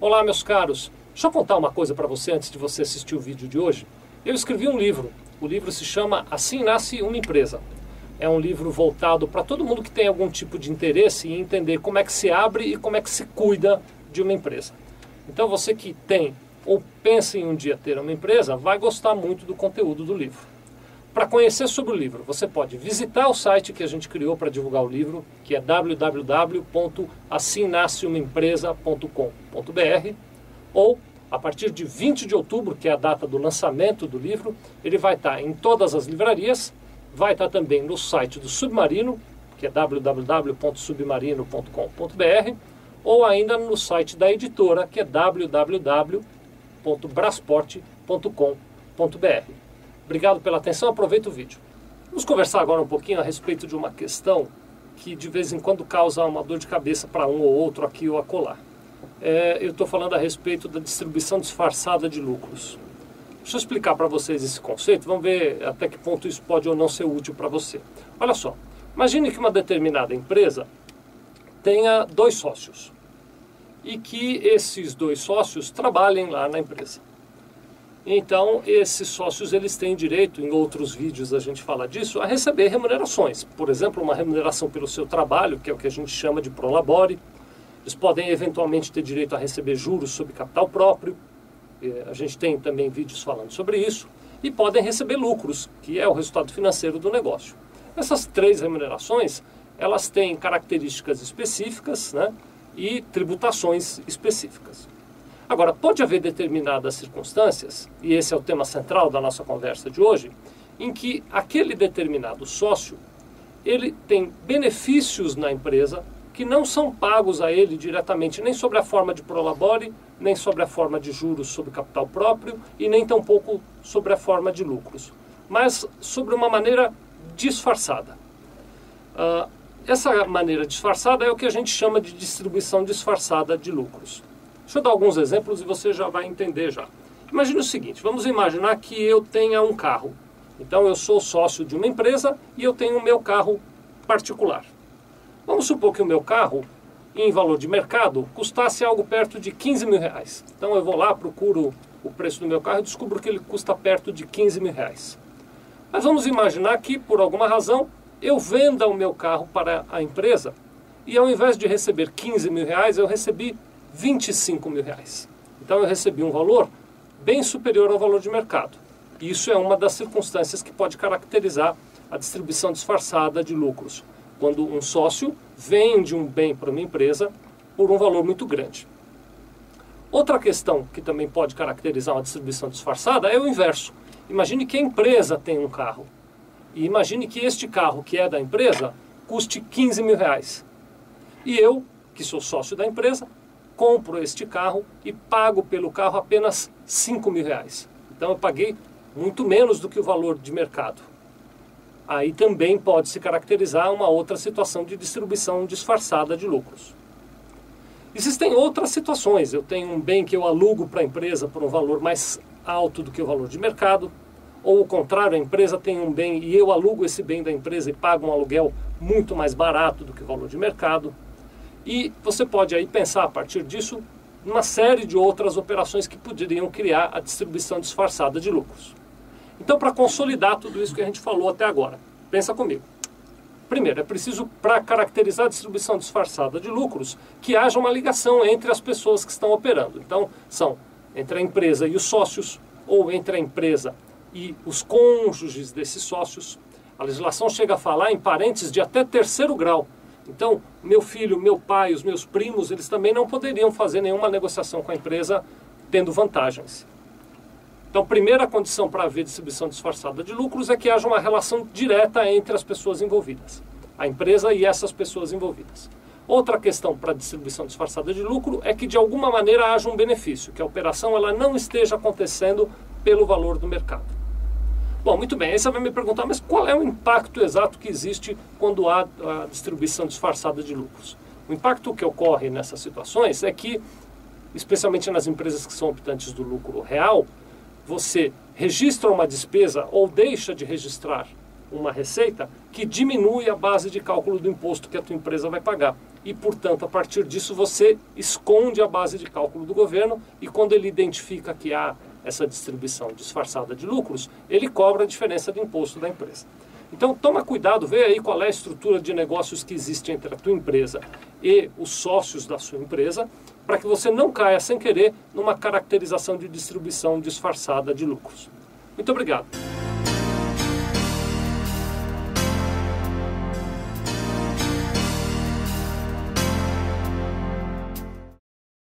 Olá, meus caros. Deixa eu contar uma coisa para você antes de você assistir o vídeo de hoje. Eu escrevi um livro. O livro se chama Assim Nasce uma Empresa. É um livro voltado para todo mundo que tem algum tipo de interesse em entender como é que se abre e como é que se cuida de uma empresa. Então você que tem ou pensa em um dia ter uma empresa, vai gostar muito do conteúdo do livro. Para conhecer sobre o livro, você pode visitar o site que a gente criou para divulgar o livro, que é www.assimnasceumaempresa.com.br, ou, a partir de 20 de outubro, que é a data do lançamento do livro, ele vai estar em todas as livrarias, vai estar também no site do Submarino, que é www.submarino.com.br, ou ainda no site da editora, que é www.brasport.com.br. Obrigado pela atenção, aproveita o vídeo. Vamos conversar agora um pouquinho a respeito de uma questão que de vez em quando causa uma dor de cabeça para um ou outro aqui ou acolá. Eu estou falando a respeito da distribuição disfarçada de lucros. Deixa eu explicar para vocês esse conceito, vamos ver até que ponto isso pode ou não ser útil para você. Olha só, imagine que uma determinada empresa tenha 2 sócios e que esses 2 sócios trabalhem lá na empresa. Então, esses sócios eles têm direito, em outros vídeos a gente fala disso, a receber remunerações. Por exemplo, uma remuneração pelo seu trabalho, que é o que a gente chama de prolabore. Eles podem eventualmente ter direito a receber juros sobre capital próprio. A gente tem também vídeos falando sobre isso. E podem receber lucros, que é o resultado financeiro do negócio. Essas 3 remunerações, elas têm características específicas, né, e tributações específicas. Agora, pode haver determinadas circunstâncias, e esse é o tema central da nossa conversa de hoje, em que aquele determinado sócio, ele tem benefícios na empresa que não são pagos a ele diretamente, nem sobre a forma de prolabore, nem sobre a forma de juros sobre capital próprio, e nem tampouco sobre a forma de lucros, mas sobre uma maneira disfarçada. Essa maneira disfarçada é o que a gente chama de distribuição disfarçada de lucros. Deixa eu dar alguns exemplos e você já vai entender já. Imagine o seguinte, vamos imaginar que eu tenha um carro. Então eu sou sócio de uma empresa e eu tenho o meu carro particular. Vamos supor que o meu carro, em valor de mercado, custasse algo perto de 15 mil reais. Então eu vou lá, procuro o preço do meu carro e descubro que ele custa perto de 15 mil reais. Mas vamos imaginar que, por alguma razão, eu venda o meu carro para a empresa e ao invés de receber 15 mil reais, eu recebi 25 mil reais. Então eu recebi um valor bem superior ao valor de mercado. Isso é uma das circunstâncias que pode caracterizar a distribuição disfarçada de lucros, quando um sócio vende um bem para uma empresa por um valor muito grande. Outra questão que também pode caracterizar uma distribuição disfarçada é o inverso. Imagine que a empresa tem um carro e imagine que este carro, que é da empresa, custe 15 mil reais. E eu, que sou sócio da empresa, compro este carro e pago pelo carro apenas 5 mil reais. Então eu paguei muito menos do que o valor de mercado. Aí também pode se caracterizar uma outra situação de distribuição disfarçada de lucros. Existem outras situações. Eu tenho um bem que eu alugo para a empresa por um valor mais alto do que o valor de mercado. Ou o contrário, a empresa tem um bem e eu alugo esse bem da empresa e pago um aluguel muito mais barato do que o valor de mercado. E você pode aí pensar a partir disso uma série de outras operações que poderiam criar a distribuição disfarçada de lucros. Então, para consolidar tudo isso que a gente falou até agora, pensa comigo. Primeiro, é preciso, para caracterizar a distribuição disfarçada de lucros, que haja uma ligação entre as pessoas que estão operando. Então, são entre a empresa e os sócios, ou entre a empresa e os cônjuges desses sócios. A legislação chega a falar em parentes de até 3º grau. Então, meu filho, meu pai, os meus primos, eles também não poderiam fazer nenhuma negociação com a empresa tendo vantagens. Então, primeira condição para haver distribuição disfarçada de lucros é que haja uma relação direta entre as pessoas envolvidas, a empresa e essas pessoas envolvidas. Outra questão para a distribuição disfarçada de lucro é que, de alguma maneira, haja um benefício, que a operação ela não esteja acontecendo pelo valor do mercado. Bom, muito bem, aí você vai me perguntar, mas qual é o impacto exato que existe quando há a distribuição disfarçada de lucros? O impacto que ocorre nessas situações é que, especialmente nas empresas que são optantes do lucro real, você registra uma despesa ou deixa de registrar uma receita que diminui a base de cálculo do imposto que a tua empresa vai pagar. E, portanto, a partir disso você esconde a base de cálculo do governo e quando ele identifica que há essa distribuição disfarçada de lucros, ele cobra a diferença de imposto da empresa. Então, toma cuidado, vê aí qual é a estrutura de negócios que existe entre a tua empresa e os sócios da sua empresa, para que você não caia sem querer numa caracterização de distribuição disfarçada de lucros. Muito obrigado.